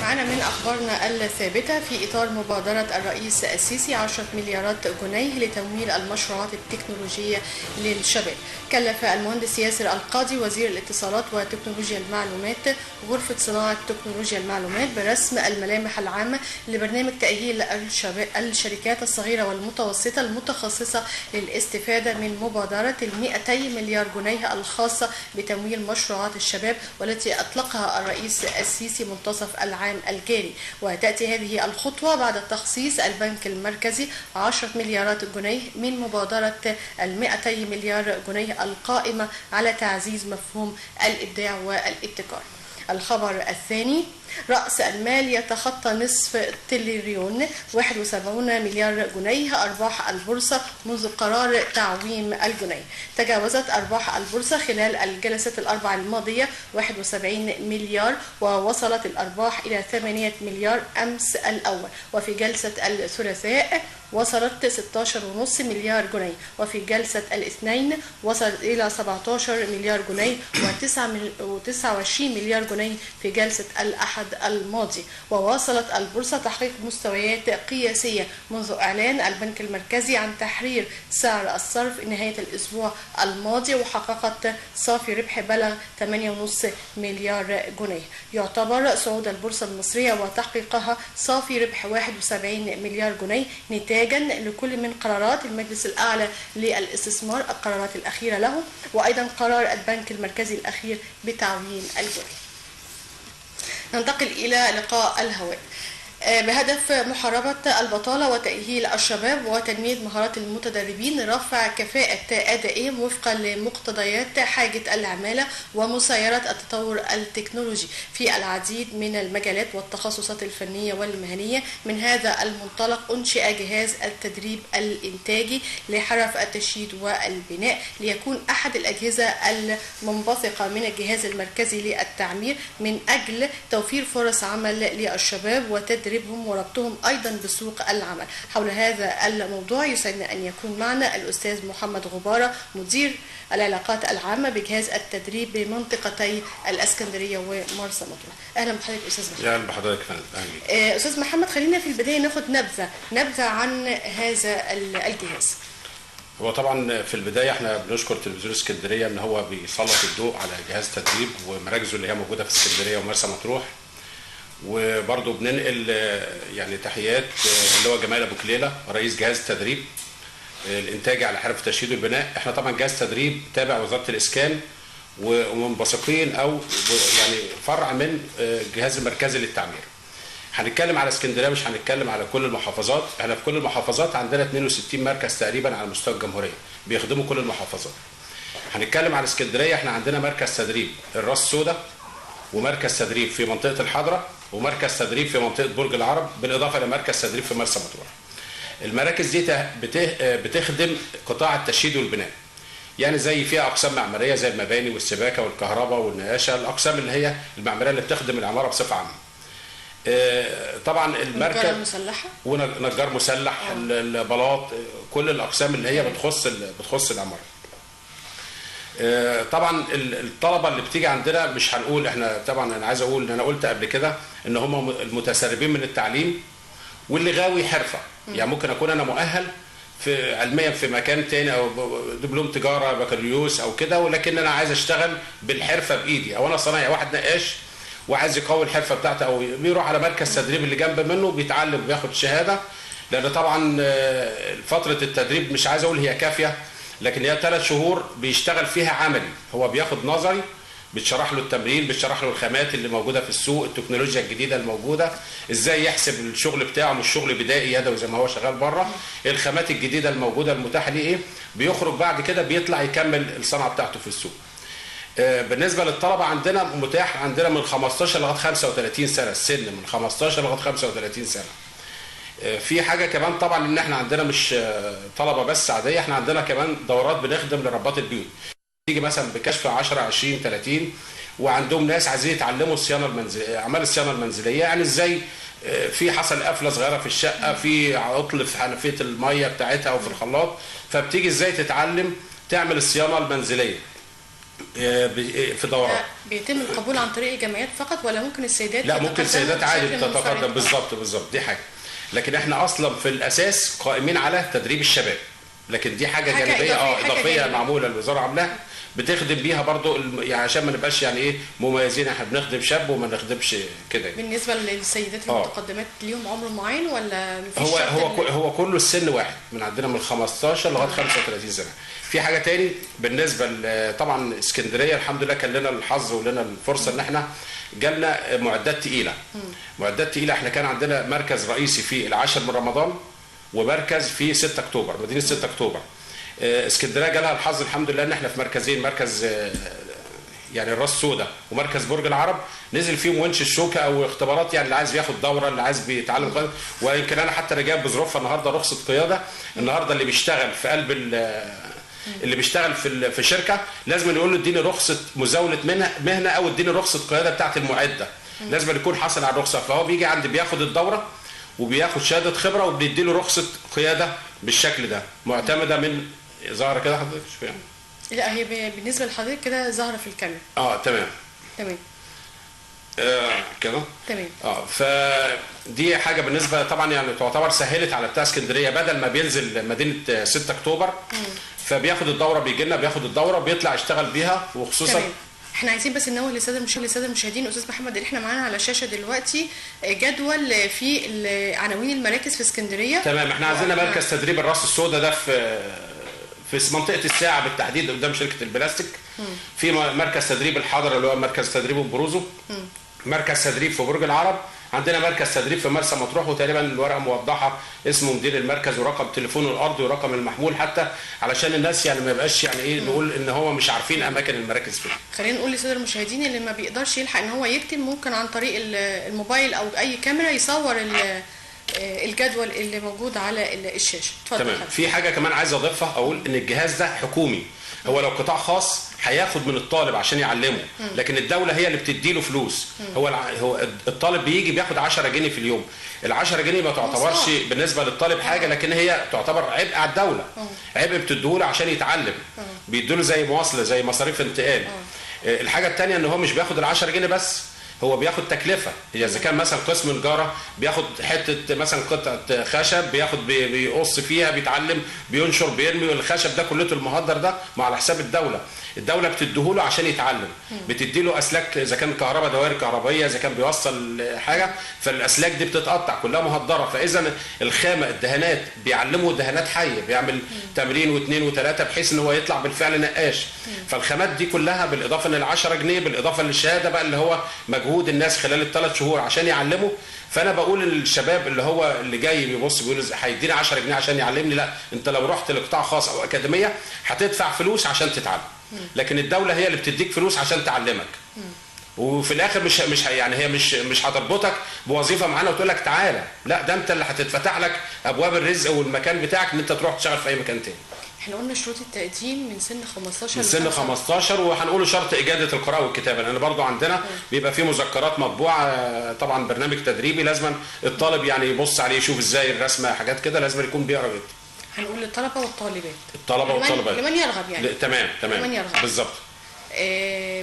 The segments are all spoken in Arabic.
معنا من أخبارنا الثابتة في إطار مبادرة الرئيس السيسي 10 مليارات جنيه لتمويل المشروعات التكنولوجية للشباب. كلف المهندس ياسر القاضي وزير الاتصالات وتكنولوجيا المعلومات غرفة صناعة تكنولوجيا المعلومات برسم الملامح العامة لبرنامج تأهيل الشركات الصغيرة والمتوسطة المتخصصة للاستفادة من مبادرة 200 مليار جنيه الخاصة بتمويل مشروعات الشباب، والتي أطلقها الرئيس السيسي منتصف العام الجاري. وتأتي هذه الخطوة بعد تخصيص البنك المركزي 10 مليارات جنيه من مبادرة 200 مليار جنيه القائمة على تعزيز مفهوم الإبداع والابتكار. الخبر الثاني: رأس المال يتخطى نصف تريليون 71 مليار جنيه أرباح البورصة منذ قرار تعويم الجنيه. تجاوزت أرباح البورصة خلال الجلسات الأربع الماضية 71 مليار، ووصلت الأرباح إلى 8 مليار أمس الأول، وفي جلسة الثلاثاء وصلت 16.5 مليار جنيه، وفي جلسة الاثنين وصلت إلى 17 مليار جنيه و29 مليار جنيه في جلسة الأحد الماضي. وواصلت البورصة تحقيق مستويات قياسية منذ إعلان البنك المركزي عن تحرير سعر الصرف نهاية الأسبوع الماضي، وحققت صافي ربح بلغ 8.5 مليار جنيه. يعتبر صعود البورصة المصرية وتحقيقها صافي ربح 71 مليار جنيه نتاجا لكل من قرارات المجلس الأعلى للاستثمار القرارات الأخيرة له، وأيضا قرار البنك المركزي الأخير بتعويم الجنيه. ننتقل إلى لقاء الهواء بهدف محاربة البطالة وتأهيل الشباب وتنمية مهارات المتدربين، رفع كفاءة أدائهم وفقا لمقتضيات حاجة العمالة ومسايرة التطور التكنولوجي في العديد من المجالات والتخصصات الفنية والمهنية. من هذا المنطلق أنشئ جهاز التدريب الإنتاجي لحرف التشييد والبناء، ليكون أحد الأجهزة المنبثقة من الجهاز المركزي للتعمير من أجل توفير فرص عمل للشباب وتدريب وربطهم أيضا بسوق العمل. حول هذا الموضوع يسعدنا أن يكون معنا الأستاذ محمد غبارة، مدير العلاقات العامة بجهاز التدريب بمنطقتي الإسكندرية ومرسى مطروح. أهلا بحضرتك أستاذ محمد. أهلا بحضرتك فندم. أستاذ محمد، خلينا في البداية ناخد نبذة عن هذا الجهاز. هو طبعا في البداية احنا بنشكر تلفزيون اسكندرية ان هو بيسلط الضوء على جهاز تدريب ومراكزه اللي هي موجودة في اسكندرية ومرسى مطروح، وبرضه بننقل يعني تحيات اللي هو جمال ابو كليله رئيس جهاز التدريب الانتاجي على حرف التشييد والبناء. احنا طبعا جهاز تدريب تابع وزاره الاسكان ومنبثقين او يعني فرع من الجهاز المركزي للتعمير. هنتكلم على اسكندريه، مش هنتكلم على كل المحافظات. احنا في كل المحافظات عندنا 62 مركز تقريبا على مستوى الجمهوريه بيخدموا كل المحافظات. هنتكلم على اسكندريه، احنا عندنا مركز تدريب الراس سودا، ومركز تدريب في منطقه الحضره، ومركز تدريب في منطقه برج العرب، بالاضافه الى مركز تدريب في مرسى مطروح. المراكز دي بتخدم قطاع التشييد والبناء، يعني زي فيها اقسام معماريه زي المباني والسباكه والكهرباء والنقاشه، الاقسام اللي هي المعماريه اللي بتخدم العماره بصفه عامه. طبعا المركز نجار مسلحه ونجار مسلح، البلاط، كل الاقسام اللي هي بتخص العماره. طبعا الطلبه اللي بتيجي عندنا مش هنقول احنا، طبعا انا عايز اقول ان انا قلت قبل كده ان هم المتسربين من التعليم واللي غاوي حرفه. يعني ممكن اكون انا مؤهل في علميا في مكان تاني او دبلوم تجاره بكالوريوس او كده، ولكن انا عايز اشتغل بالحرفه بايدي، او انا صنايعي واحد نقاش وعايز يقوي الحرفه بتاعته، او بيروح على مركز تدريب اللي جنب منه بيتعلم وبياخد شهاده. لان طبعا فتره التدريب مش عايز اقول هي كافيه، لكن هي 3 شهور بيشتغل فيها عملي. هو بياخد نظري، بتشرح له التمرين، بتشرح له الخامات اللي موجوده في السوق، التكنولوجيا الجديده الموجوده، ازاي يحسب الشغل بتاعه مش شغل بدائي يدوي زي ما هو شغال بره، الخامات الجديده الموجوده المتاحه ليه ايه. بيخرج بعد كده بيطلع يكمل الصنعه بتاعته في السوق. بالنسبه للطلبه عندنا متاح عندنا من 15 لغايه 35 سنه، السن من 15 لغايه 35 سنه. في حاجه كمان طبعا ان احنا عندنا مش طلبه بس عاديه، احنا عندنا كمان دورات بنخدم لربات البيوت. تيجي مثلا بكشف 10 20 30 وعندهم ناس عايزين يتعلموا الصيانه المنزليه، اعمال الصيانه المنزليه، يعني ازاي في حصل قفله صغيره في الشقه، في عطل في حنفيه الميه بتاعتها او في الخلاط، فبتيجي ازاي تتعلم تعمل الصيانه المنزليه. في دورات. بيتم القبول عن طريق الجمعيات فقط ولا ممكن السيدات؟ لا ممكن السيدات عادي تتقدم. بالظبط دي حاجه. لكن احنا اصلا في الاساس قائمين على تدريب الشباب، لكن دي حاجه جانبيه اضافيه معموله الوزاره عاملاها بتخدم بيها برضو يعني عشان ما نبقاش يعني ايه مميزين، احنا بنخدم شاب وما نخدمش كده. بالنسبه للسيدات المتقدمات ليهم عمر معين ولا مفيش؟ هو كله السن واحد، من عندنا من 15 لغايه 35 سنه. في حاجه تاني بالنسبه طبعا اسكندريه الحمد لله كان لنا الحظ ولنا الفرصه ان احنا جالنا معدات تقيله. معدات تقيله، احنا كان عندنا مركز رئيسي في العاشر من رمضان ومركز في 6 اكتوبر، مدينه 6 اكتوبر. اسكندريه جالها الحظ الحمد لله ان احنا في مركزين، مركز يعني الراس سودا ومركز برج العرب نزل فيهم ونش الشوكه او اختبارات، يعني اللي عايز بياخد دوره، اللي عايز بيتعلم قياده. ويمكن انا حتى جايب بظروفها النهارده رخصه قياده. النهارده اللي بيشتغل في قلب اللي بيشتغل في شركه لازم يقول له اديني رخصه مزاوله مهنه او اديني رخصه قياده بتاعت المعده، لازم يكون حاصل على الرخصه. فهو بيجي عندي بياخد الدوره وبياخد شهاده خبره وبندي له رخصه قياده بالشكل ده معتمده من ظاهره كده حضرتك مش فاهم؟ لا هي بالنسبه لحضرتك كده ظاهره في الكاميرا. تمام كده تمام. فدي حاجه بالنسبه طبعا يعني تعتبر سهلت على بتاع اسكندريه، بدل ما بينزل مدينه 6 اكتوبر فبياخد الدوره، بيجي لنا بياخد الدوره بيطلع يشتغل بيها. وخصوصا تمام. احنا عايزين بس ننوه للساده المشاهدين استاذ محمد اللي احنا معانا على الشاشه دلوقتي جدول في عناوين المراكز في اسكندريه. تمام. احنا عايزين مركز تدريب الراس السوداء ده في منطقه الساعه بالتحديد قدام شركه البلاستيك. في مركز تدريب الحضره اللي هو مركز تدريب بروزو. مركز تدريب في برج العرب. عندنا مركز تدريب في مرسى مطروح، وتقريبا الورقه موضحه اسمه مدير المركز ورقم تليفونه الارضي ورقم المحمول، حتى علشان الناس يعني ما يبقاش يعني ايه نقول ان هو مش عارفين اماكن المراكز فين. خلينا نقول للساده المشاهدين اللي ما بيقدرش يلحق ان هو يكتب ممكن عن طريق الموبايل او اي كاميرا يصور الجدول اللي موجود على الشاشه. اتفضل. تمام. في حاجه كمان عايز اضيفها، اقول ان الجهاز ده حكومي. هو لو قطاع خاص هياخد من الطالب عشان يعلمه، لكن الدوله هي اللي بتدي له فلوس. هو الطالب بيجي بياخد 10 جنيه في اليوم. ال10 جنيه ما تعتبرش بالنسبه للطالب حاجه، لكن هي تعتبر عبء على الدوله. عبء بتديهوله عشان يتعلم، بيدوا له زي مواصله زي مصاريف انتقال. الحاجه الثانيه ان هو مش بياخد ال10 جنيه بس، هو بياخد تكلفه. اذا كان مثلا قسم نجاره بياخد حته مثلا قطعه خشب بياخد بيقص فيها بيتعلم بينشر بيرمي، والخشب ده كلته المهدر ده ما على حساب الدوله. الدوله بتديهوله عشان يتعلم، بتديله اسلاك اذا كان كهرباء دوائر كهربائيه، اذا كان بيوصل حاجه فالاسلاك دي بتتقطع كلها مهدره. فاذا الخامه الدهانات بيعلموا دهانات حيه، بيعمل تمرين واثنين وثلاثه بحيث ان هو يطلع بالفعل نقاش. فالخامات دي كلها بالاضافه لل10 جنيه بالاضافه للشهاده بقى اللي هو مجهود الناس خلال ال3 شهور عشان يعلموا. فانا بقول للشباب اللي هو اللي جاي بيبص بيقول هيديني 10 جنيه عشان يعلمني، لا، انت لو رحت لقطاع خاص او اكاديميه هتدفع فلوس عشان تتعلم، لكن الدوله هي اللي بتديك فلوس عشان تعلمك. وفي الاخر مش يعني هي مش هتربطك بوظيفه معانا وتقول لك تعالى، لا، ده انت اللي هتتفتح لك ابواب الرزق والمكان بتاعك ان انت تروح تشتغل في اي مكان تاني. احنا قلنا شروط التقديم من سن 15 من سن 15 وهنقول شرط اجاده القراءه والكتابه، لان برضو عندنا بيبقى في مذكرات مطبوعه، طبعا برنامج تدريبي لازم الطالب يعني يبص عليه يشوف ازاي الرسمه حاجات كده، لازم يكون بيقرا جدا. هنقول للطلبه والطالبات. الطلبه والطالبات لمن يرغب يعني. تمام لمن يرغب بالظبط.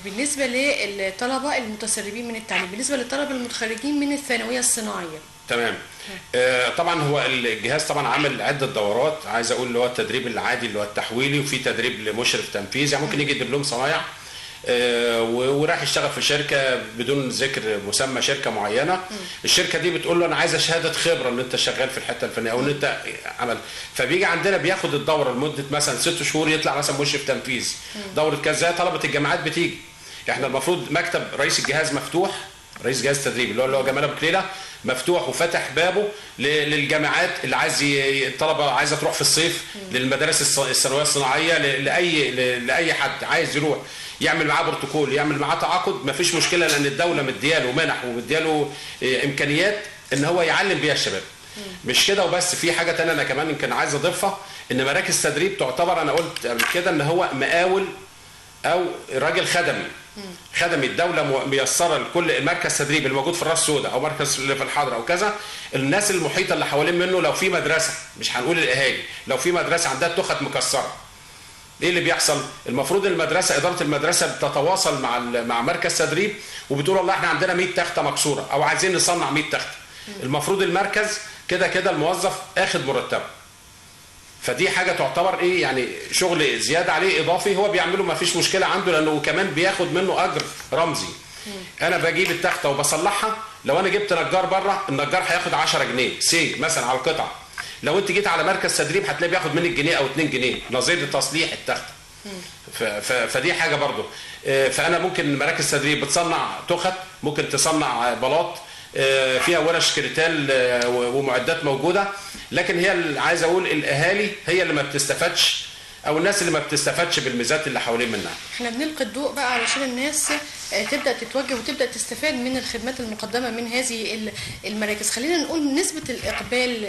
بالنسبه للطلبه المتسربين من التعليم، بالنسبه للطلبه المتخرجين من الثانويه الصناعيه. تمام. طبعا هو الجهاز طبعا عامل عده دورات، عايز اقول اللي هو التدريب العادي اللي هو التحويلي، وفي تدريب لمشرف تنفيذي، يعني ممكن يجي دبلوم صنايع وراح يشتغل في شركه بدون ذكر مسمى شركه معينه. الشركه دي بتقول له انا عايزه شهاده خبره ان انت شغال في الحته الفنيه او ان انت عمل، فبيجي عندنا بياخد الدوره لمده مثلا 6 شهور يطلع مثلا مشرف تنفيذ. دوره كذا طلبه الجامعات بتيجي، احنا المفروض مكتب رئيس الجهاز مفتوح، رئيس جهاز التدريب اللي هو جمال ابو كليله مفتوح وفتح بابه للجامعات اللي عايز الطلبه عايزه تروح في الصيف للمدارس الثانويه الصناعيه لاي حد عايز يروح يعمل معاه بروتوكول يعمل معاه تعاقد، مفيش مشكله لان الدوله مدياله منح ومدياله امكانيات ان هو يعلم بيها الشباب. مش كده وبس، في حاجه ثانيه انا كمان يمكن عايز اضيفها، ان مراكز تدريب تعتبر انا قلت قبل كده ان هو مقاول او راجل خدمي الدوله ميسره لكل المركز تدريب اللي موجود في الراس السوداء او مركز اللي في الحضره او كذا، الناس المحيطه اللي حوالين منه، لو في مدرسه مش هنقول الاهالي، لو في مدرسه عندها تخت مكسره ايه اللي بيحصل؟ المفروض المدرسه، اداره المدرسه بتتواصل مع مركز تدريب وبتقول والله احنا عندنا 100 تخته مكسوره او عايزين نصنع 100 تخته. المفروض المركز كده كده الموظف اخد مرتبه. فدي حاجه تعتبر ايه يعني شغل زياده عليه اضافي هو بيعمله، ما فيش مشكله عنده، لانه كمان بياخد منه اجر رمزي. انا بجيب التخته وبصلحها، لو انا جبت نجار بره النجار هياخد 10 جنيه سي مثلا على القطعه. لو انت جيت على مركز تدريب هتلاقيه بياخد منك جنيه او 2 جنيه نظير تصليح التخته. فدي حاجه برضو. فانا ممكن مراكز تدريب بتصنع تخت، ممكن تصنع بلاط، فيها ورش كريتال ومعدات موجوده، لكن هي عايز اقول الاهالي هي اللي ما بتستفادش، او الناس اللي ما بتستفادش بالميزات اللي حوالين منها. احنا بنلقي الضوء بقى علشان الناس تبدا تتوجه وتبدا تستفاد من الخدمات المقدمه من هذه المراكز. خلينا نقول نسبه الاقبال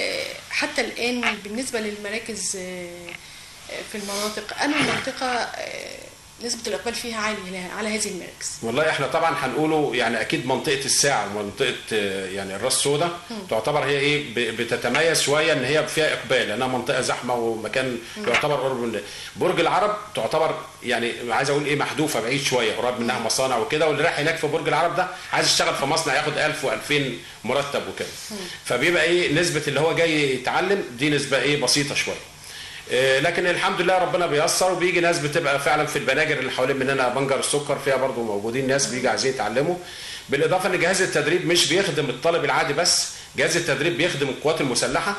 حتى الان بالنسبه للمراكز في المناطق، أنهي منطقه نسبة الإقبال فيها عالية على هذه المراكز؟ والله احنا طبعا هنقوله يعني أكيد منطقة الساعة ومنطقة يعني الراس سودا تعتبر هي إيه بتتميز شوية إن هي فيها إقبال، لأنها منطقة زحمة ومكان يعتبر قرب من برج العرب، تعتبر يعني عايز أقول إيه محذوفة بعيد شوية، قرب منها مصانع وكده، واللي رايح هناك في برج العرب ده عايز يشتغل في مصنع ياخد 1000 و2000 مرتب وكده. فبيبقى إيه نسبة اللي هو جاي يتعلم دي نسبة إيه بسيطة شوية. لكن الحمد لله ربنا بييسر، وبيجي ناس بتبقى فعلا في البناجر اللي حوالين مننا بنجر السكر فيها برضو موجودين ناس بيجي عايزين يتعلموا. بالاضافه ان جهاز التدريب مش بيخدم الطالب العادي بس، جهاز التدريب بيخدم القوات المسلحه،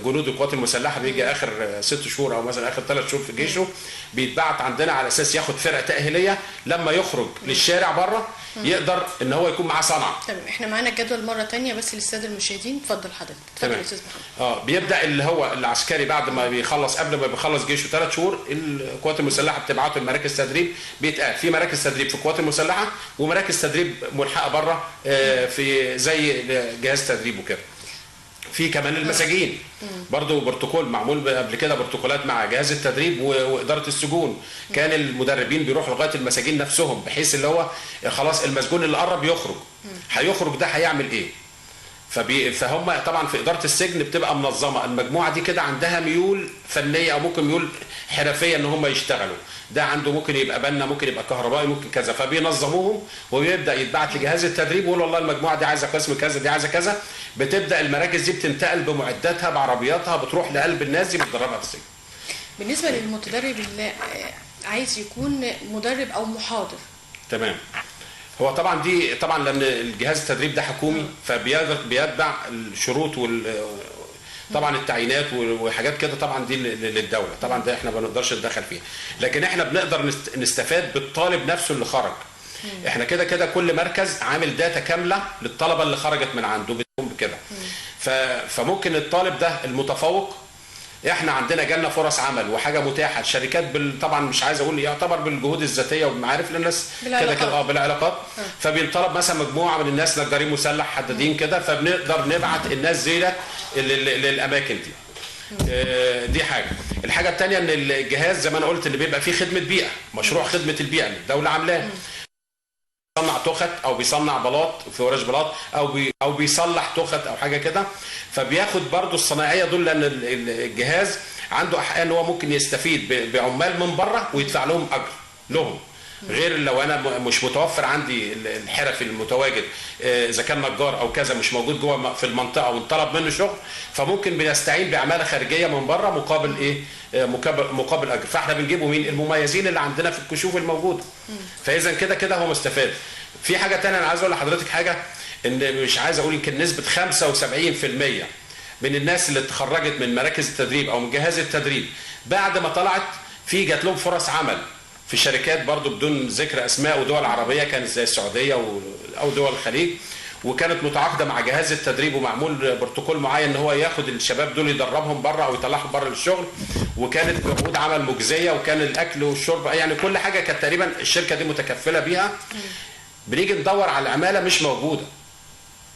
جنود القوات المسلحه بيجي اخر 6 شهور او مثلا اخر 3 شهور في جيشه بيتبعت عندنا على اساس ياخد فرقه تاهيليه لما يخرج للشارع بره يقدر ان هو يكون معاه صنعه. تمام، احنا معانا الجدول مره ثانيه بس للساده المشاهدين. اتفضل حضرتك. اتفضل يا استاذ محمد. بيبدا اللي هو العسكري بعد ما بيخلص، قبل ما بيخلص جيشه 3 شهور القوات المسلحه بتبعته لمراكز تدريب، بيتقال في مراكز تدريب في القوات المسلحه ومراكز تدريب ملحقه بره في زي جهاز تدريب وكده. في كمان المساجين برضو بروتوكول معمول قبل كده، بروتوكولات مع جهاز التدريب واداره السجون، كان المدربين بيروحوا لغايه المساجين نفسهم بحيث اللي هو خلاص المسجون اللي قرب يخرج هيخرج ده هيعمل ايه. فهم طبعا في اداره السجن بتبقى منظمه المجموعه دي كده، عندها ميول فنيه او ممكن ميول حرفيه ان هم يشتغلوا، ده عنده ممكن يبقى بنا، ممكن يبقى كهربائي، ممكن كذا، فبينظموهم وبيبدا يتبعت لجهاز التدريب ويقول والله المجموعه دي عايزه قسم كذا، دي عايزه كذا، بتبدا المراكز دي بتنتقل بمعداتها بعربياتها بتروح لقلب الناس دي بتدربها في السجن. بالنسبه للمتدرب اللي عايز يكون مدرب او محاضر، تمام، هو طبعا دي طبعا لان الجهاز التدريب ده حكومي فبيتبع الشروط طبعا التعيينات وحاجات كده، طبعا دي للدوله، طبعا ده احنا ما نقدرش نتدخل فيها، لكن احنا بنقدر نستفاد بالطالب نفسه اللي خرج. احنا كده كده كل مركز عامل داتا كامله للطلبه اللي خرجت من عنده بتقوم بكده. فممكن الطالب ده المتفوق احنا عندنا جالنا فرص عمل وحاجه متاحه، الشركات طبعا مش عايز اقول يعتبر بالجهود الذاتيه وبالمعارف للناس كده كده بالعلاقات، فبينطلب مثلا مجموعه من الناس نجارين مسلح حدادين كده، فبنقدر نبعت الناس دي للاماكن دي. دي حاجه. الحاجه الثانيه ان الجهاز زي ما انا قلت اللي بيبقى فيه خدمه بيئه، مشروع خدمه البيئه اللي الدوله عاملاه، بيصنع تخت او بيصنع بلاط في ورش بلاط او بيصلح تخت او حاجه كده، فبياخد برضو الصناعيه دول، لان الجهاز عنده احيانا هو ممكن يستفيد بعمال من بره ويدفع لهم اجر لهم، غير لو انا مش متوفر عندي الحرفي المتواجد اذا كان نجار او كذا مش موجود جوه في المنطقه وانطلب منه شغل، فممكن بيستعين بعماله خارجيه من بره مقابل ايه؟ مقابل اجر. فاحنا بنجيبه مين؟ المميزين اللي عندنا في الكشوف الموجوده. فاذا كده كده هو مستفاد. في حاجه ثانيه انا عايز اقول لحضرتك حاجه، ان مش عايز اقول يمكن نسبه 75% من الناس اللي اتخرجت من مراكز التدريب او من جهاز التدريب بعد ما طلعت جات لهم فرص عمل في شركات برضو بدون ذكر اسماء ودول عربيه كانت زي السعوديه او دول الخليج، وكانت متعاقده مع جهاز التدريب ومعمول بروتوكول معين ان هو ياخد الشباب دول يدربهم بره او يطلعهم بره للشغل، وكانت عقود عمل مجزيه وكان الاكل والشرب يعني كل حاجه كانت تقريبا الشركه دي متكفله بيها. بنيجي ندور على العماله مش موجوده،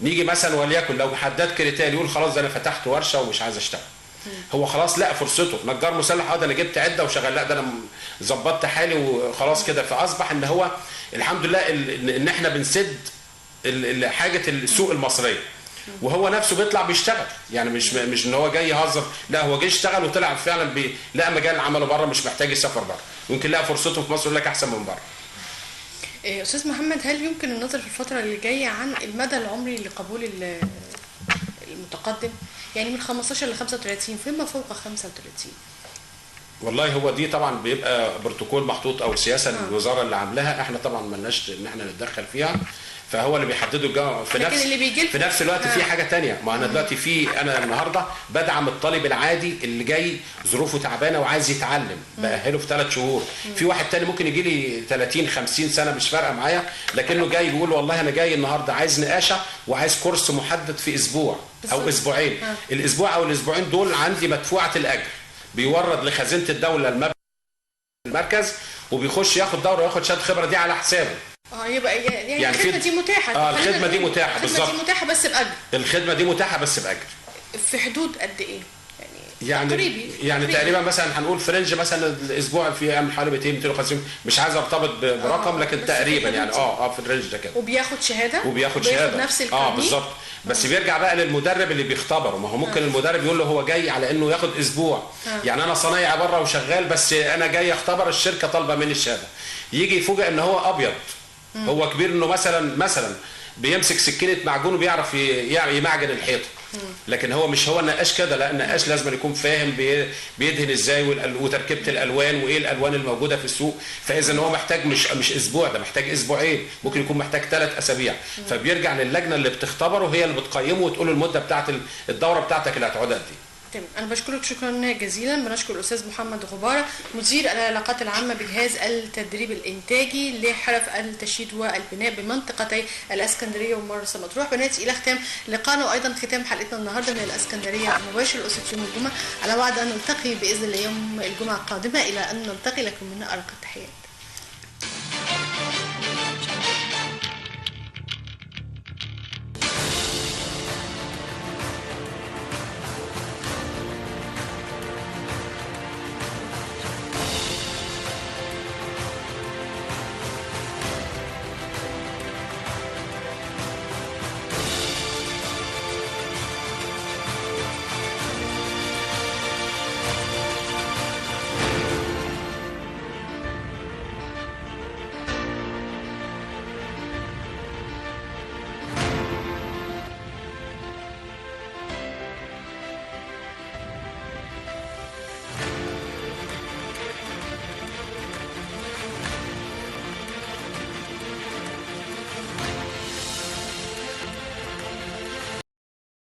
نيجي مثلا وليكن لو حداد كريتال يقول خلاص ده انا فتحت ورشه ومش عايز اشتغل، هو خلاص لقى فرصته، نجار مسلح ده انا جبت عده وشغال، لا ده انا ظبطت حالي وخلاص كده، فاصبح ان هو الحمد لله ان احنا بنسد حاجه السوق المصريه، وهو نفسه بيطلع بيشتغل، يعني مش ان هو جاي يهزر، لا هو جاي يشتغل وطلع فعلا لقى مجال عمله بره، مش محتاج يسافر بره، يمكن لقى فرصته في مصر يقول لك احسن من بره. استاذ محمد، هل يمكن النظر في الفتره اللي جايه عن المدى العمري لقبول المتقدم؟ يعني من 15 ل 35 فيما فوق 35. والله هو دي طبعا بيبقى بروتوكول محطوط او سياسه للوزاره اللي عاملاها، احنا طبعا مالناش ان احنا نتدخل فيها، فهو اللي بيحددوا الجامعه في نفس الوقت في حاجه ثانيه. ما انا دلوقتي انا النهارده بدعم الطالب العادي اللي جاي ظروفه تعبانه وعايز يتعلم، باهله في 3 شهور. في واحد ثاني ممكن يجي لي 30 50 سنه مش فارقه معايا، لكنه جاي بيقول والله انا جاي النهارده عايز نقاشه وعايز كورس محدد في اسبوع او اسبوعين. الاسبوع او الاسبوعين دول عندي مدفوعه الاجر، بيورد لخزينه الدوله المركز، وبيخش ياخد دوره وياخد شهاده خبره دي على حسابه. يبقى يعني الخدمه دي متاحه. الخدمه دي متاحه بالظبط. الخدمه دي متاحه بس باجر. الخدمه دي متاحه بس باجر. في حدود قد ايه؟ يعني تقريبا مثلا هنقول فرنج مثلا الاسبوع في يعمل حوالي 200 250، مش عايز ارتبط برقم لكن تقريبا يعني في الرينج ده كده. وبياخد شهاده نفس الكارنيه. بالظبط. بس بيرجع بقى للمدرب اللي بيختبره، ما هو ممكن المدرب يقول له هو جاي على انه ياخد اسبوع. يعني انا صنايعي بره وشغال بس انا جاي اختبر، الشركه طالبه مني الشهاده، يجي يفوجئ ان هو ابيض. هو كبير انه مثلا بيمسك سكينه معجون وبيعرف يمعجن الحيطه، لكن هو مش هو النقاش كده، لا النقاش لازم يكون فاهم بيدهن ازاي وتركيبه الالوان وايه الالوان الموجوده في السوق. فاذا هو محتاج مش اسبوع، ده محتاج اسبوعين، ممكن يكون محتاج 3 اسابيع. فبيرجع للجنه اللي بتختبره، هي اللي بتقيمه وتقول له المده بتاعت الدوره بتاعتك اللي هتقعدها دي. تمام، انا بشكرك شكرا جزيلا. بنشكر الاستاذ محمد غباره مدير العلاقات العامه بجهاز التدريب الانتاجي لحرف التشييد والبناء بمنطقتي الاسكندريه ومرسى مطروح. بناتي الى ختام لقاءنا وايضا ختام حلقتنا النهارده من الاسكندريه مباشر اسره يوم الجمعه، على وعد ان نلتقي باذن الله يوم الجمعه القادمه. الى ان نلتقي، لكم منا ارق التحيات.